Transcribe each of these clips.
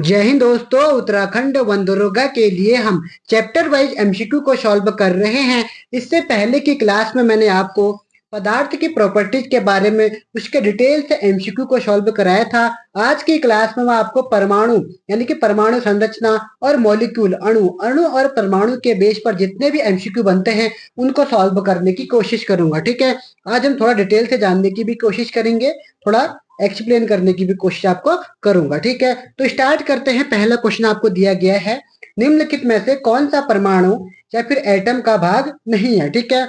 जय हिंद दोस्तों। उत्तराखंड वनदरोगा के लिए हम चैप्टर वाइज एमसीक्यू को सॉल्व कर रहे हैं। इससे पहले की क्लास में मैंने आपको पदार्थ की प्रॉपर्टीज के बारे में उसके डिटेल से एमसीक्यू को सॉल्व कराया था। आज की क्लास में मैं आपको परमाणु यानी कि परमाणु संरचना और मॉलिक्यूल अणु अणु और परमाणु के बेस पर जितने भी एमसीक्यू बनते हैं उनको सॉल्व करने की कोशिश करूंगा। ठीक है, आज हम थोड़ा डिटेल से जानने की भी कोशिश करेंगे, थोड़ा एक्सप्लेन करने की भी कोशिश आपको करूंगा। ठीक है, तो स्टार्ट करते हैं। पहला क्वेश्चन आपको दिया गया है, निम्नलिखित में से कौन सा परमाणु या फिर एटम का भाग नहीं है। ठीक है,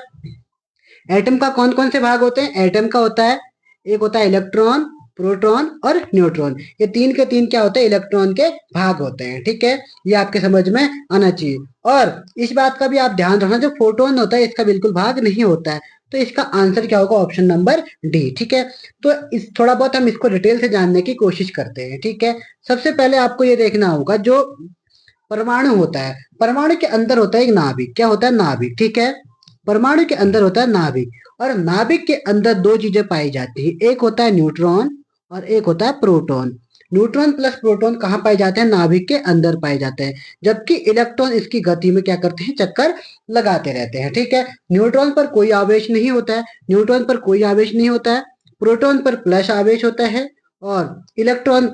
एटम का कौन कौन से भाग होते हैं? एटम का होता है, एक होता है इलेक्ट्रॉन, प्रोटॉन और न्यूट्रॉन। ये तीन के तीन क्या होते हैं? इलेक्ट्रॉन के भाग होते हैं। ठीक है, ये आपके समझ में आना चाहिए। और इस बात का भी आप ध्यान रखना, जो फोटोन होता है इसका बिल्कुल भाग नहीं होता है। तो इसका आंसर क्या होगा? Option number D. ठीक है, तो इस थोड़ा बहुत हम इसको डिटेल से जानने की कोशिश करते हैं। ठीक है, सबसे पहले आपको ये देखना होगा, जो परमाणु होता है, परमाणु के अंदर होता है एक नाभिक। क्या होता है? नाभिक। ठीक है, परमाणु के अंदर होता है नाभिक, और नाभिक के अंदर दो चीजें पाई जाती है, एक होता है न्यूट्रॉन और एक होता है प्रोटॉन। न्यूट्रॉन प्लस प्रोटॉन कहाँ पाए जाते हैं? नाभिक के अंदर पाए जाते हैं, जबकि इलेक्ट्रॉन इसकी गति में क्या करते हैं? चक्कर लगाते रहते हैं। ठीक है, न्यूट्रॉन पर कोई आवेश नहीं होता है, न्यूट्रॉन पर कोई आवेश नहीं होता है, प्रोटॉन पर प्लस आवेश होता है, और इलेक्ट्रॉन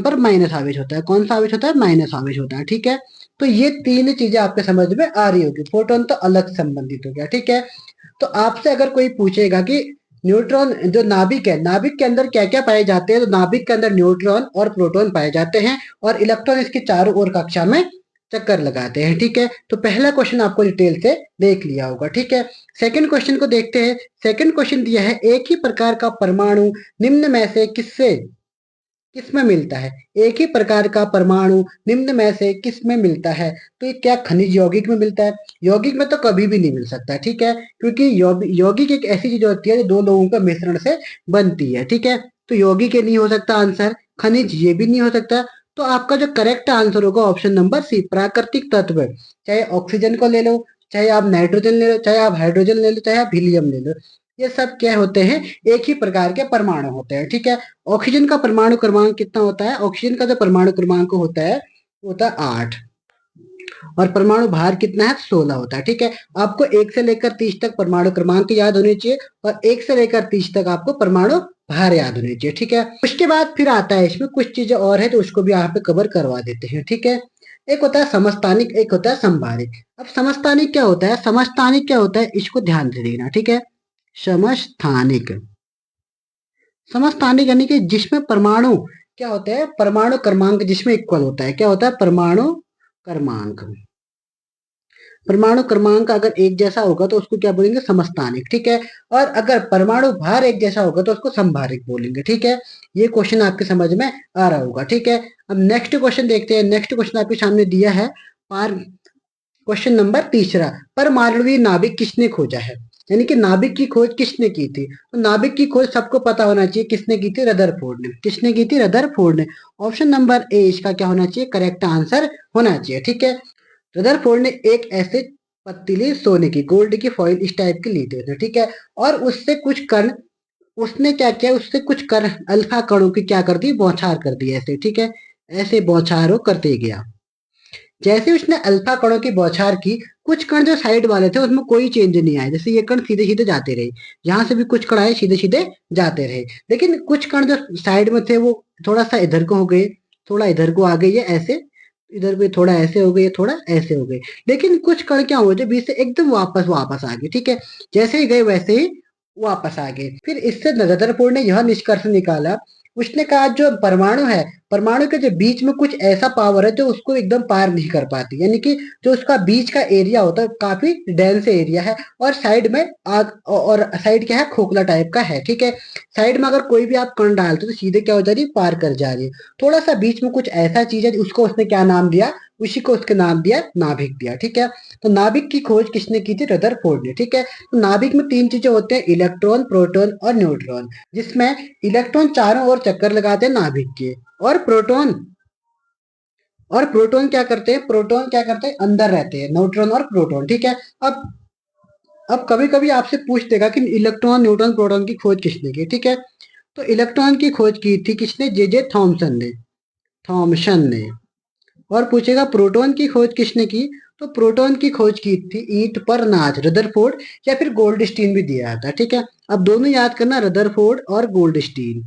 पर माइनस आवेश होता है। कौन सा आवेश होता है? माइनस आवेश होता है। ठीक है, तो ये तीन चीजें आपके समझ में आ रही होगी। फोटोन तो अलग संबंधित हो गया। ठीक है, तो आपसे अगर कोई पूछेगा कि न्यूट्रॉन जो नाभिक है, नाभिक के अंदर क्या क्या पाए जाते हैं, तो नाभिक के अंदर न्यूट्रॉन और प्रोटॉन पाए जाते हैं, और इलेक्ट्रॉन इसके चारों ओर कक्षा में चक्कर लगाते हैं। ठीक है, तो पहला क्वेश्चन आपको डिटेल से देख लिया होगा। ठीक है, सेकंड क्वेश्चन को देखते हैं। सेकंड क्वेश्चन दिया है, एक ही प्रकार का परमाणु निम्न में से किसमें मिलता है? एक ही प्रकार का परमाणु निम्न में से किस में मिलता है? तो ये क्या खनिज यौगिक में मिलता है? यौगिक में तो कभी भी नहीं मिल सकता। ठीक है, क्योंकि यौगिक एक ऐसी चीज होती है जो दो लोगों के मिश्रण से बनती है। ठीक है, तो यौगिक ये नहीं हो सकता आंसर, खनिज ये भी नहीं हो सकता। तो आपका जो करेक्ट आंसर होगा ऑप्शन नंबर सी, प्राकृतिक तत्व। चाहे ऑक्सीजन को ले लो, चाहे आप नाइट्रोजन ले लो, चाहे आप हाइड्रोजन ले लो, चाहे आप हीलियम ले लो, ये सब क्या होते हैं? एक ही प्रकार के परमाणु होते हैं। ठीक है, ऑक्सीजन का परमाणु क्रमांक कितना होता है? ऑक्सीजन का जो परमाणु क्रमांक होता है वो होता है 8, और परमाणु भार कितना है? 16 होता है। ठीक है, आपको 1 से लेकर 30 तक परमाणु क्रमांक याद होने चाहिए, और 1 से लेकर 30 तक आपको परमाणु भार याद होने चाहिए। ठीक है, उसके बाद फिर आता है इसमें कुछ चीजें और है, तो उसको भी यहाँ पे कवर करवा देते हैं। ठीक है, एक होता है समस्थानिक, एक होता है संभारिक। अब समस्थानिक क्या होता है? समस्थानिक क्या होता है, इसको ध्यान से देखना। ठीक है, समस्थानिक, समस्थानिक यानी कि जिसमें परमाणु क्या होता है? परमाणु क्रमांक जिसमें इक्वल होता है। क्या होता है? परमाणु क्रमांक। परमाणु क्रमांक अगर एक जैसा होगा तो उसको क्या बोलेंगे? समस्थानिक। ठीक है, और अगर परमाणु भार एक जैसा होगा तो उसको संभारिक बोलेंगे। ठीक है, ये क्वेश्चन आपके समझ में आ रहा होगा। ठीक है, अब नेक्स्ट क्वेश्चन देखते हैं। नेक्स्ट क्वेश्चन आपके सामने दिया है, पार क्वेश्चन नंबर तीसरा, परमाणुवीय नाभिक किसने खोजा है? यानी कि नाभिक की खोज किसने की थी? तो नाभिक की खोज सबको पता होना चाहिए, किसने की थी? रदरफोर्ड ने। किसने की थी? रदरफोर्ड ने। ऑप्शन नंबर ए इसका क्या होना चाहिए? करेक्ट आंसर होना चाहिए। ठीक है, रदरफोर्ड ने एक ऐसे पतीली सोने की, गोल्ड की फॉइल इस टाइप की ली थी। ठीक है, और उससे कुछ कण, उसने क्या किया? उससे कुछ कण अल्फा कणों की क्या कर दी? बौछार कर दी ऐसे। ठीक है, ऐसे बौछार वो करते गया। जैसे उसने अल्फा कणों की बौछार की, कुछ कण जो साइड वाले थे उसमें कोई चेंज नहीं आया। जैसे ये कण सीधे सीधे जाते रहे, यहाँ से भी कुछ कण आए सीधे सीधे जाते रहे, लेकिन कुछ कण जो साइड में थे वो थोड़ा सा इधर को हो गए, थोड़ा इधर को आ गए, ये ऐसे इधर पे थोड़ा ऐसे हो गए, थोड़ा ऐसे हो गए। लेकिन कुछ कण क्या हुए थे? बीच से एकदम वापस वापस आ गए। ठीक है, जैसे ही गए वैसे ही वापस आ गए। फिर इससे रदरफोर्ड ने यह निष्कर्ष निकाला, उसने कहा जो परमाणु है, परमाणु के जो बीच में कुछ ऐसा पावर है जो उसको एकदम पार नहीं कर पाती। यानी कि जो उसका बीच का एरिया होता है काफी डेंस एरिया है, और साइड में आग, और साइड क्या है? खोखला टाइप का है। ठीक है, साइड में अगर कोई भी आप कण डालते हो तो सीधे क्या हो जा रही है? पार कर जा रही है। थोड़ा सा बीच में कुछ ऐसा चीज है, उसको उसने क्या नाम दिया? उसी को उसके नाम दिया नाभिक दिया। ठीक है, तो नाभिक की खोज किसने की थी? रदरफोर्ड ने। ठीक है, तो नाभिक में तीन चीजें होते हैं, इलेक्ट्रॉन, प्रोटॉन और न्यूट्रॉन, जिसमें इलेक्ट्रॉन चारों ओर चक्कर लगाते हैं नाभिक के, और प्रोटॉन क्या करते हैं? प्रोटॉन क्या करते हैं? अंदर रहते हैं, न्यूट्रॉन और प्रोटॉन। ठीक है, अब कभी कभी आपसे पूछ देगा कि इलेक्ट्रॉन, न्यूट्रॉन, प्रोटॉन की खोज किसने की? ठीक है, तो इलेक्ट्रॉन की खोज की थी किसने? जे जे थॉमसन ने। थॉमसन ने। और पूछेगा प्रोटॉन की खोज किसने की, तो प्रोटॉन की खोज की थी ईट पर नाच रदरफोर्ड या फिर गोल्डस्टीन भी दिया जाता है, ठीक है। अब दोनों याद करना, रदरफोर्ड और गोल्डस्टीन।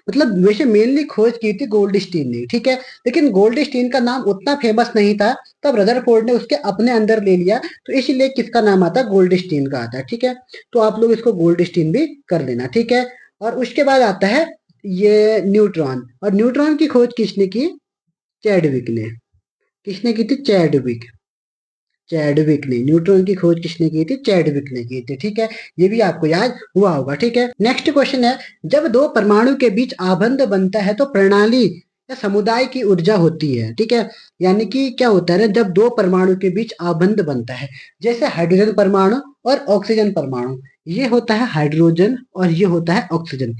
मतलब वैसे मेनली खोज की थी गोल्डस्टीन ने, ठीक है। लेकिन गोल्डस्टीन का नाम उतना फेमस नहीं था, तब रदरफोर्ड ने उसके अपने अंदर ले लिया, तो इसलिए किसका नाम आता है, गोल्डस्टीन का आता है, ठीक है। तो आप लोग इसको गोल्डस्टीन भी कर लेना, ठीक है। और उसके बाद आता है ये न्यूट्रॉन, और न्यूट्रॉन की खोज किसने की, चैडविक ने। किसने की थी, चैडविक। चैडविक ने न्यूट्रॉन की खोज किसने की थी, चैडविक ने की थी, ठीक है। ये भी आपको याद हुआ होगा, ठीक है। नेक्स्ट क्वेश्चन है, जब दो परमाणु के बीच आबंध बनता है तो प्रणाली या समुदाय की ऊर्जा होती है, ठीक है। यानी कि क्या होता है ना, जब दो परमाणु के बीच आबंध बनता है, जैसे हाइड्रोजन परमाणु और ऑक्सीजन परमाणु, ये होता है हाइड्रोजन और ये होता है ऑक्सीजन।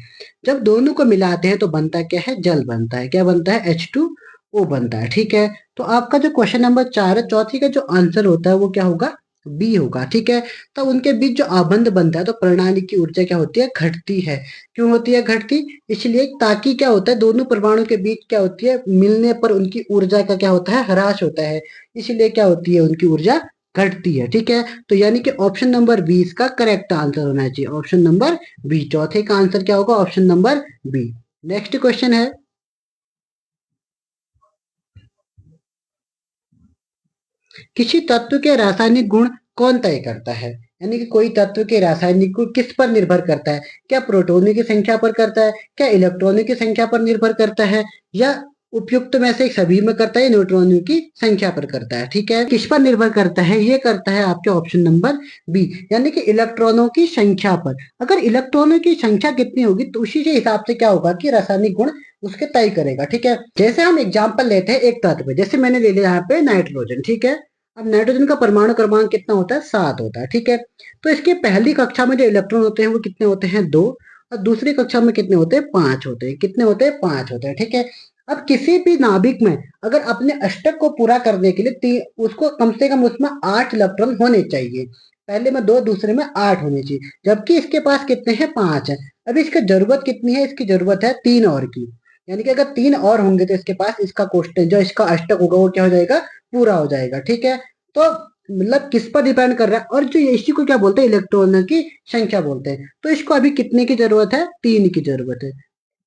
जब दोनों को मिलाते हैं तो बनता क्या है, जल बनता है। क्या बनता है, H2O बनता है, ठीक है। तो आपका जो क्वेश्चन नंबर 4 है, चौथी का जो आंसर होता है वो क्या होगा, बी होगा, ठीक है। तो उनके बीच जो आबंध बनता है तो प्रणाली की ऊर्जा क्या होती है, घटती है। क्यों होती है घटती, इसलिए ताकि क्या होता है, दोनों परमाणु के बीच क्या होती है, मिलने पर उनकी ऊर्जा का क्या होता है, ह्रास होता है। इसलिए क्या होती है, उनकी ऊर्जा घटती है, ठीक है। तो यानी कि ऑप्शन नंबर 20 का करेक्ट आंसर होना चाहिए, ऑप्शन नंबर बी। चौथे का आंसर क्या होगा, option number B. Next question है, किसी तत्व के रासायनिक गुण कौन तय करता है। यानी कि कोई तत्व के रासायनिक गुण किस पर निर्भर करता है, क्या प्रोटॉनों की संख्या पर करता है, क्या इलेक्ट्रॉनों की संख्या पर निर्भर करता है, या उपयुक्त में से सभी में करता है, न्यूट्रॉनों की संख्या पर करता है, ठीक है। किस पर निर्भर करता है, ये करता है आपके ऑप्शन नंबर बी, यानी कि इलेक्ट्रॉनों की संख्या पर। अगर इलेक्ट्रॉनों की संख्या कितनी होगी तो उसी के हिसाब से क्या होगा कि रासायनिक गुण उसके तय करेगा, ठीक है। जैसे हम एग्जाम्पल लेते हैं एक तत्व, जैसे मैंने ले लिया यहाँ पे नाइट्रोजन, ठीक है। अब नाइट्रोजन का परमाणु क्रमांक कितना होता है, 7 होता है, ठीक है। तो इसकी पहली कक्षा में जो इलेक्ट्रॉन होते हैं वो कितने होते हैं, 2। और दूसरी कक्षा में कितने होते हैं, 5 होते हैं। कितने होते हैं, 5 होते हैं, ठीक है। अब किसी भी नाभिक में अगर अपने अष्टक को पूरा करने के लिए उसको कम से कम उसमें 8 इलेक्ट्रॉन होने चाहिए। पहले में 2, दूसरे में 8 होने चाहिए, जबकि इसके पास कितने हैं, 5 है। अभी इसकी जरूरत कितनी है, इसकी जरूरत है 3 और की। यानी कि अगर 3 और होंगे तो इसके पास इसका क्वेश्चन जो इसका अष्टक होगा वो क्या हो जाएगा, पूरा हो जाएगा, ठीक है। तो मतलब किस पर डिपेंड कर रहा है, और जो इसी को क्या बोलते हैं, इलेक्ट्रॉनों की संख्या बोलते हैं। तो इसको अभी कितने की जरूरत है, 3 की जरूरत है,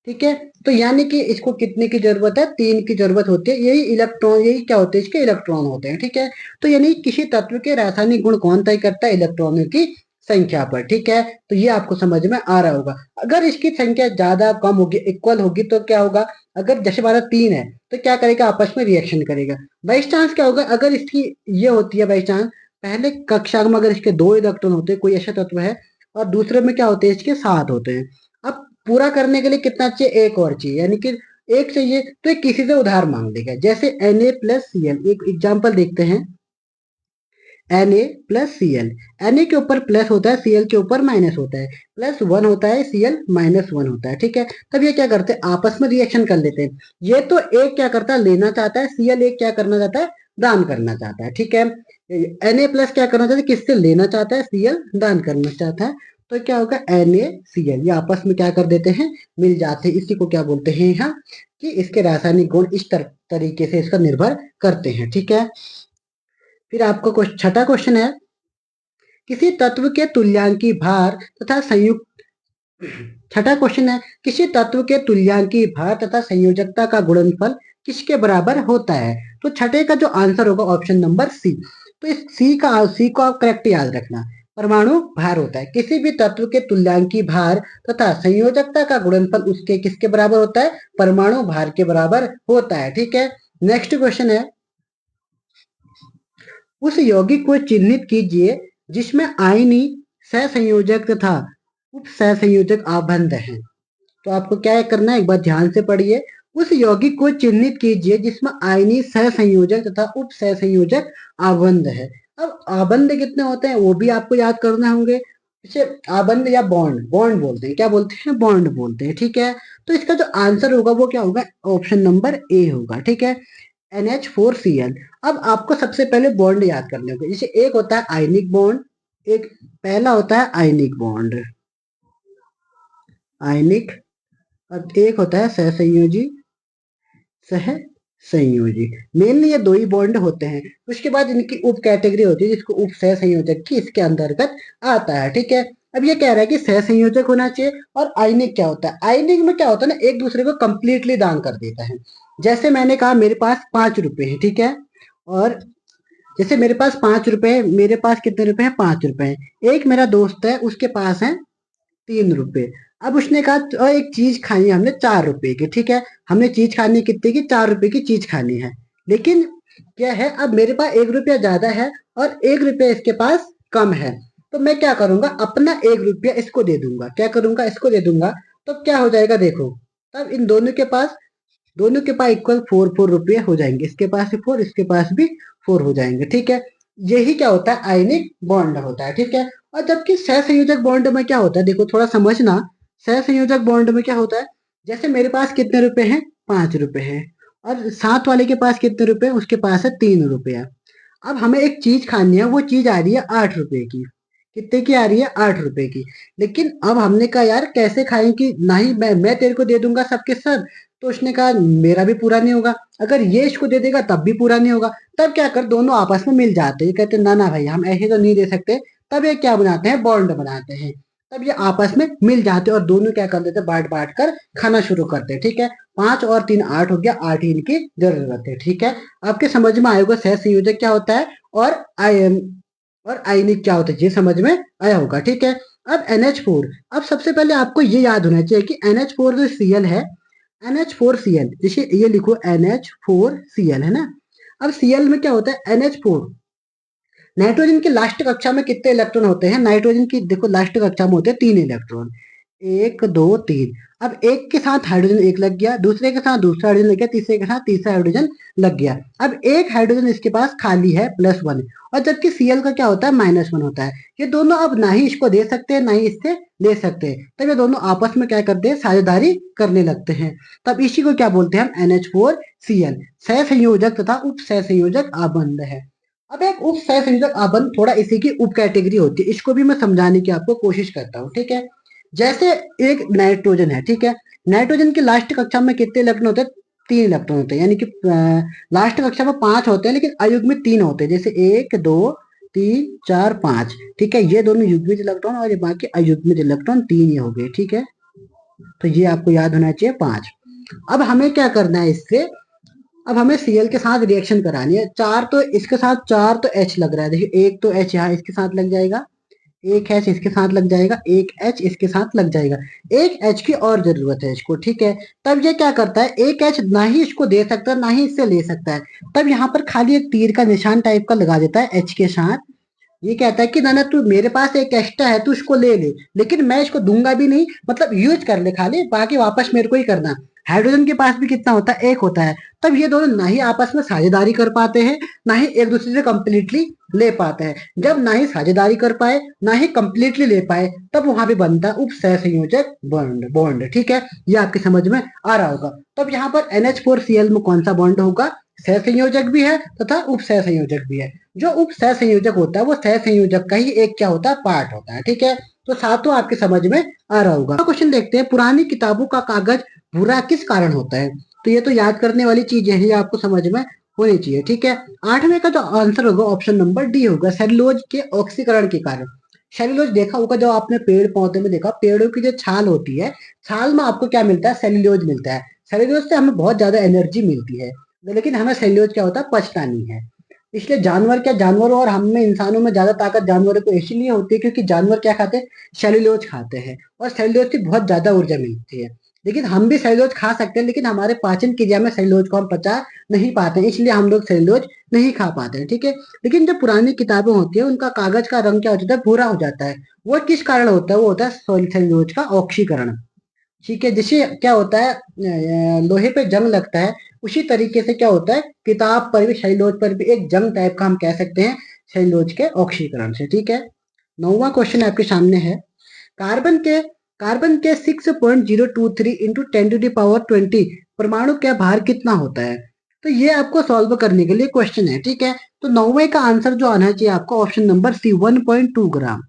ठीक है। तो यानी कि इसको कितने की जरूरत है, 3 की जरूरत होती है। यही इलेक्ट्रॉन, यही क्या होते हैं, इसके इलेक्ट्रॉन होते हैं, ठीक है। तो यानी किसी तत्व के रासायनिक गुण कौन तय करता है, इलेक्ट्रॉनों की संख्या पर, ठीक है। तो ये आपको समझ में आ रहा होगा। अगर इसकी संख्या ज्यादा कम होगी, इक्वल होगी, तो क्या होगा, अगर जैसे हमारा 3 है तो क्या करेगा, आपस में रिएक्शन करेगा। बाई चांस क्या होगा, अगर इसकी ये होती है बाई चांस, पहले कक्षा में अगर इसके 2 इलेक्ट्रॉन होते हैं, कोई ऐसा तत्व है, और दूसरे में क्या होते हैं, इसके 7 होते हैं। अब पूरा करने के लिए कितना चाहिए, एक और चाहिए, यानी कि एक चाहिए, तो एक किसी से उधार मांग लेगा। जैसे Na+Cl, एक एग्जांपल देखते हैं, Na+Cl, Na के ऊपर प्लस होता है, Cl के ऊपर माइनस होता है, +1 होता है, Cl -1 होता है, ठीक है। तब ये क्या करते हैं, आपस में रिएक्शन कर लेते हैं। ये तो एक क्या करता है, लेना चाहता है, Cl एक क्या करना चाहता है, दान करना चाहता है, ठीक है। Na+ क्या करना चाहता है, किससे लेना चाहता है, Cl दान करना चाहता है। तो क्या होगा, NaCl, ये आपस में क्या कर देते हैं, मिल जाते हैं। इसी को क्या बोलते हैं यहाँ, कि इसके रासायनिक गुण इस तरीके से इसका निर्भर करते हैं, ठीक है। फिर आपका छठा क्वेश्चन है, किसी तत्व के तुल्यांकी भार तथा संयुक्त छठा क्वेश्चन है, किसी तत्व के तुल्यांकी भार तथा संयोजकता का गुणनफल किसके बराबर होता है। तो छठे का जो आंसर होगा, ऑप्शन नंबर सी। तो इस सी को आप करेक्ट याद रखना। परमाणु भार होता है, किसी भी तत्व के तुल्यांकी भार तथा संयोजकता का गुणनफल उसके किसके बराबर होता है, परमाणु भार के बराबर होता है, ठीक है। नेक्स्ट क्वेश्चन है, उस यौगिक को चिन्हित कीजिए जिसमें आयनी सहसंयोजक तथा उप सहसंयोजक आबंध हैं। तो आपको क्या करना है, एक बार ध्यान से पढ़िए। उस यौगिक को चिन्हित कीजिए जिसमें आयनी सहसंयोजक तथा उप सहसंयोजक आबंध है। अब आबंध कितने होते हैं वो भी आपको याद करने होंगे। इसे आबंध या बॉन्ड बॉन्ड बोलते हैं, क्या बोलते हैं, बॉन्ड बोलते हैं, ठीक है। तो इसका जो आंसर होगा वो क्या होगा, ऑप्शन नंबर ए होगा, ठीक है, NH4Cl। अब आपको सबसे पहले बॉन्ड याद करने होंगे। जैसे एक होता है आयनिक बॉन्ड, एक पहला होता है आयनिक बॉन्ड, आयनिक, और एक होता है सहसंयोजी, सह संयोजी। मेनली ये दो ही बॉन्ड होते हैं। उसके बाद इनकी उप कैटेगरी होती है जिसको उप सह संयोजक की इसके अंतर्गत आता है। ठीक है, अब ये कह रहा है कि सह संयोजक होना चाहिए। और आयनिक क्या होता है? आयनिक में क्या होता है ना, एक दूसरे को कंप्लीटली दान कर देता है। जैसे मैंने कहा मेरे पास 5 रुपए है, ठीक है, और जैसे मेरे पास 5 रुपए है, मेरे पास कितने रुपए हैं? 5 रुपए हैं। एक मेरा दोस्त है उसके पास है 3 रुपए। अब उसने कहा एक चीज खानी है हमने 4 रुपए की, ठीक है, हमने चीज खानी कितने की? 4 रुपए की चीज खानी है। लेकिन क्या है, अब मेरे पास 1 रुपया ज्यादा है और 1 रुपया इसके पास कम है। तो मैं क्या करूंगा? अपना 1 रुपया इसको दे दूंगा। क्या करूंगा? इसको दे दूंगा। तो क्या हो जाएगा देखो, तब इन दोनों के पास इक्वल 4 4 रुपये हो जाएंगे। इसके पास भी 4, इसके पास भी 4 हो जाएंगे। ठीक है, यही क्या होता है? आयनिक बॉन्ड होता है। ठीक है, और जबकि सहसंयोजक बॉन्ड में क्या होता है, देखो थोड़ा समझना। सहसंयोजक बॉन्ड में क्या होता है, जैसे मेरे पास कितने रुपए हैं? 5 रुपए हैं, और साथ वाले के पास कितने रुपए हैं? उसके पास है 3 रुपया। अब हमें एक चीज खानी है, वो चीज आ रही है 8 रुपए की। कितने की आ रही है? 8 रुपए की। लेकिन अब हमने कहा यार कैसे खाएं कि नहीं, मैं तेरे को दे दूंगा सबके सब। तो उसने कहा मेरा भी पूरा नहीं होगा, अगर ये इसको दे देगा तब भी पूरा नहीं होगा। तब क्या कर, दोनों आपस में मिल जाते हैं, कहते ना ना भाई हम ऐसे तो नहीं दे सकते। तब ये क्या बनाते हैं? बॉन्ड बनाते हैं। तब ये आपस में मिल जाते हैं और दोनों क्या कर देते हैं? बांट बांट कर खाना शुरू करते हैं। ठीक है, 5 और 3 8 हो गया, 8 ही इनकी जरूरत है। ठीक है, आपके समझ में आएगा सह संयोजक क्या होता है और आयनिक क्या होता है, ये समझ में आया होगा। ठीक है, अब NH4। अब सबसे पहले आपको ये याद होना चाहिए कि NH4 जो Cl है, NH4Cl, जैसे ये लिखो NH4Cl है ना। अब Cl में क्या होता है? NH4। नाइट्रोजन की लास्ट कक्षा में कितने इलेक्ट्रॉन होते हैं? नाइट्रोजन की देखो लास्ट कक्षा में होते हैं 3 इलेक्ट्रॉन, 1 2 3। अब एक के साथ हाइड्रोजन एक लग गया, दूसरे के साथ दूसरा हाइड्रोजन लग गया, तीसरे के साथ तीसरा हाइड्रोजन लग गया। अब एक हाइड्रोजन इसके पास खाली है +1, और जबकि Cl का क्या होता है? -1 होता है। ये दोनों अब ना ही इसको दे सकते हैं ना ही इससे ले सकते हैं। तब ये दोनों आपस में क्या करते हैं? साझेदारी करने लगते हैं। तब इसी को क्या बोलते हैं हम? NH4Cl। सहसंयोजक तथा उप सहसंयोजक आबंध है। अब एक उप सहसंयोजक आबंध थोड़ा इसी की उप कैटेगरी होती है, इसको भी मैं समझाने की आपको कोशिश करता हूँ। ठीक है, जैसे एक नाइट्रोजन है, ठीक है, नाइट्रोजन की लास्ट कक्षा में कितने इलेक्ट्रॉन होते हैं? 3 इलेक्ट्रॉन होते हैं, यानी कि लास्ट कक्षा में 5 होते हैं लेकिन अयुग्मित में 3 होते हैं, जैसे 1 2 3 4 5। ठीक है, ये दोनों युग्मित इलेक्ट्रॉन और ये बाकी अयुग्मित इलेक्ट्रॉन 3 ही हो गए। ठीक है, तो ये आपको याद होना चाहिए 5। अब हमें क्या करना है इससे? अब हमें Cl के साथ रिएक्शन करानी है। 4 तो इसके साथ, 4 तो H लग रहा है, देखिए एक तो H यहाँ इसके साथ लग जाएगा, एक H इसके साथ लग जाएगा, एक H इसके साथ लग जाएगा, एक H की और जरूरत है इसको। ठीक है, तब ये क्या करता है? एक H ना ही इसको दे सकता है ना ही इससे ले सकता है। तब यहाँ पर खाली एक तीर का निशान टाइप का लगा देता है H के साथ। ये कहता है कि ना ना तू मेरे पास एक एक्स्ट्रा है, तू इसको ले ले, लेकिन मैं इसको दूंगा भी नहीं, मतलब यूज कर ले खाली, बाकी वापस मेरे को ही करना। हाइड्रोजन के पास भी कितना होता है? 1 होता है। तब ये दोनों ना ही आपस में साझेदारी कर पाते हैं ना ही एक दूसरे से कंप्लीटली ले पाते हैं। जब ना ही साझेदारी कर पाए ना ही कंप्लीटली ले पाए, तब वहां पे बनता है उप सहसंयोजक बॉन्ड। ठीक है, ये आपकी समझ में आ रहा होगा। तब यहाँ पर NH4Cl में कौन सा बॉन्ड होगा? सहसंयोजक भी है तथा उप सहसंयोजक भी है। जो उप सहसंयोजक होता है वो सहसंयोजक का ही एक क्या होता है? पार्ट होता है। ठीक है, तो सातों आपके समझ में आ रहा होगा। क्वेश्चन देखते हैं, पुरानी किताबों का कागज भूरा किस कारण होता है? तो ये तो याद करने वाली चीज है, ये आपको समझ में होनी चाहिए। ठीक है, 8वें का जो आंसर होगा ऑप्शन नंबर डी होगा, सेलुलोज के ऑक्सीकरण के कारण। सेलुलोज देखा होगा, जो आपने पेड़ पौधे में देखा, पेड़ों की जो छाल होती है, छाल में आपको क्या मिलता है? सेलुलोज मिलता है। सेलुलोज से हमें बहुत ज्यादा एनर्जी मिलती है, लेकिन हमें सेलुलोज क्या होता है? पचता नहीं है। इसलिए जानवरों और हम में इंसानों में ज्यादा ताकत जानवरों को इसलिए होती है क्योंकि जानवर क्या खाते हैं? सेल्यूलोज खाते हैं, और सेल्यूलोज से बहुत ज्यादा ऊर्जा मिलती है। लेकिन हम भी सेल्यूलोज खा सकते हैं, लेकिन हमारे पाचन क्रिया में सेल्यूलोज को हम पचा नहीं पाते हैं, इसलिए हम लोग सेल्यूलोज नहीं खा पाते हैं। ठीक है, लेकिन जो पुरानी किताबें होती है उनका कागज का रंग क्या हो जाता है? भूरा हो जाता है। वो किस कारण होता है? वो होता है सेल्यूलोज का ऑक्सीकरण। ठीक है, जिससे क्या होता है? लोहे पे जंग लगता है, उसी तरीके से क्या होता है? किताब पर भी, सेल्यूलोज पर भी एक जंग टाइप का हम कह सकते हैं सेल्यूलोज के ऑक्सीकरण से। ठीक है, 9वां क्वेश्चन आपके सामने है, कार्बन के कार्बन के 6.023 इंटू 10⁻20 परमाणु का भार कितना होता है? तो ये आपको सॉल्व करने के लिए क्वेश्चन है। ठीक है, तो 9वें का आंसर जो आना चाहिए आपको ऑप्शन नंबर सी 1.2 ग्राम।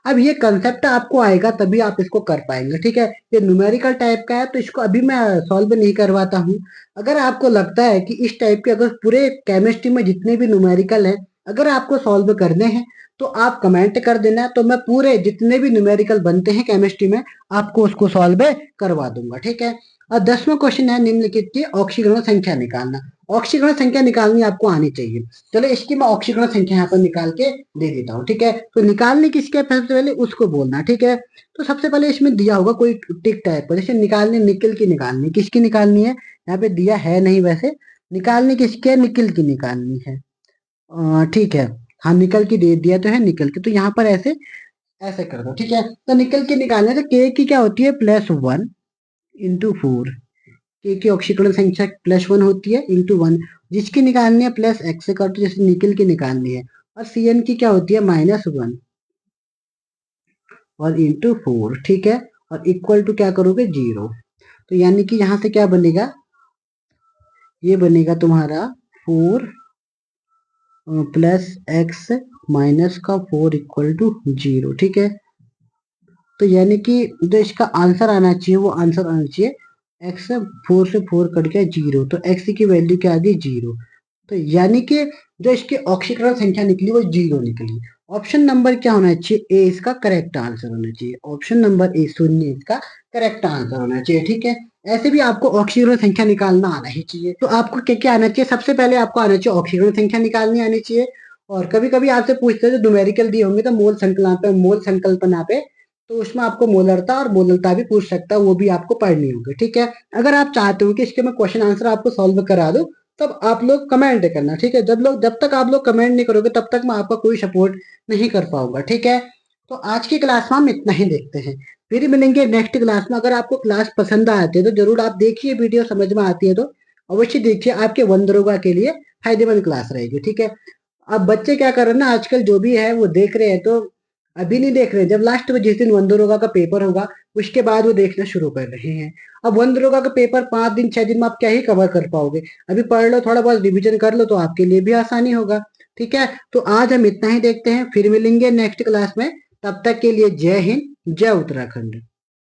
अब ये कंसेप्ट आपको आएगा तभी आप इसको कर पाएंगे, ठीक है। ये न्यूमेरिकल टाइप का है तो इसको अभी मैं सॉल्व नहीं करवाता हूँ। अगर आपको लगता है कि इस टाइप के अगर पूरे केमिस्ट्री में जितने भी न्यूमेरिकल है अगर आपको सॉल्व करने हैं तो आप कमेंट कर देना, तो मैं पूरे जितने भी न्यूमेरिकल बनते हैं केमिस्ट्री में आपको उसको सॉल्व करवा दूंगा, ठीक है। और 10वां क्वेश्चन है निम्नलिखित की ऑक्सीकरण संख्या निकालना। ऑक्सीकरण संख्या निकालनी आपको आनी चाहिए। चलो इसकी मैं ऑक्सीकरण संख्या यहाँ पर निकाल के दे देता हूँ, ठीक है। तो निकालने किसके है सबसे पहले उसको बोलना, ठीक है। तो सबसे पहले इसमें दिया होगा कोई टिक टाइप पर, जैसे निकालनी निकल की निकालनी, किसकी निकालनी है यहाँ पे दिया है नहीं, वैसे निकालनी किसकी है, निकल की निकालनी है, ठीक है। हाँ निकल की दे दिया तो है निकल की, तो यहाँ पर ऐसे ऐसे कर दो, ठीक है। तो निकल के निकालने तो के की क्या होती है +1 × 4, के की ऑक्सीकरण संख्या +1 होती है ×1, जिसकी निकालनी है +x से कर दो, जैसे निकल की निकालनी है। और Cn की क्या होती है -1 और ×4, ठीक है। और इक्वल टू क्या करोगे 0। तो यानी कि यहाँ से क्या बनेगा, ये बनेगा तुम्हारा 4 +x -4 = 0, ठीक है। तो यानी कि जो इसका आंसर आना चाहिए वो आंसर आना चाहिए x 4 से 4 कट गया 0, तो x की वैल्यू क्या आ गई 0। तो यानी कि जो इसकी ऑक्सीकरण संख्या निकली वो 0 निकली। ऑप्शन नंबर क्या होना चाहिए, ए इसका करेक्ट आंसर होना चाहिए। ऑप्शन नंबर ए 0 इसका करेक्ट आंसर होना चाहिए, ठीक है। ऐसे भी आपको ऑक्सीकरण संख्या निकालना आना ही चाहिए। तो आपको क्या क्या आना चाहिए, सबसे पहले आपको आना चाहिए ऑक्सीकरण संख्या निकालनी आनी चाहिए। और कभी कभी आपसे पूछते हैं जो न्यूमेरिकल दिए होंगे तो मोल संकल्पना पे, तो उसमें आपको मोलरता और मोललता भी पूछ सकता है, वो भी आपको पढ़नी होगी, ठीक है। अगर आप चाहते हो कि इसके मैं क्वेश्चन आंसर आपको सॉल्व करा दूं तब आप लोग कमेंट करना, ठीक है। जब तक आप लोग कमेंट नहीं करोगे तब तक मैं आपका कोई सपोर्ट नहीं कर पाऊंगा, ठीक है। तो आज की क्लास में हम इतना ही देखते हैं, फिर मिलेंगे नेक्स्ट क्लास में। अगर आपको क्लास पसंद आती है तो जरूर आप देखिए, वीडियो समझ में आती है तो अवश्य देखिए, आपके वंदरोगा के लिए फायदेमंद क्लास रहेगी, ठीक है। अब बच्चे क्या कर रहे हैं ना आजकल जो भी है वो देख रहे हैं, तो अभी नहीं देख रहे हैं, जब लास्ट में जिस दिन वंदरोगा का पेपर होगा उसके बाद वो देखना शुरू कर रहे हैं। अब वंदरोगा का पेपर 5 दिन 6 दिन में आप क्या ही कवर कर पाओगे, अभी पढ़ लो थोड़ा बहुत रिवीजन कर लो तो आपके लिए भी आसानी होगा, ठीक है। तो आज हम इतना ही देखते हैं, फिर मिलेंगे नेक्स्ट क्लास में। तब तक के लिए जय हिंद, जय उत्तराखंड।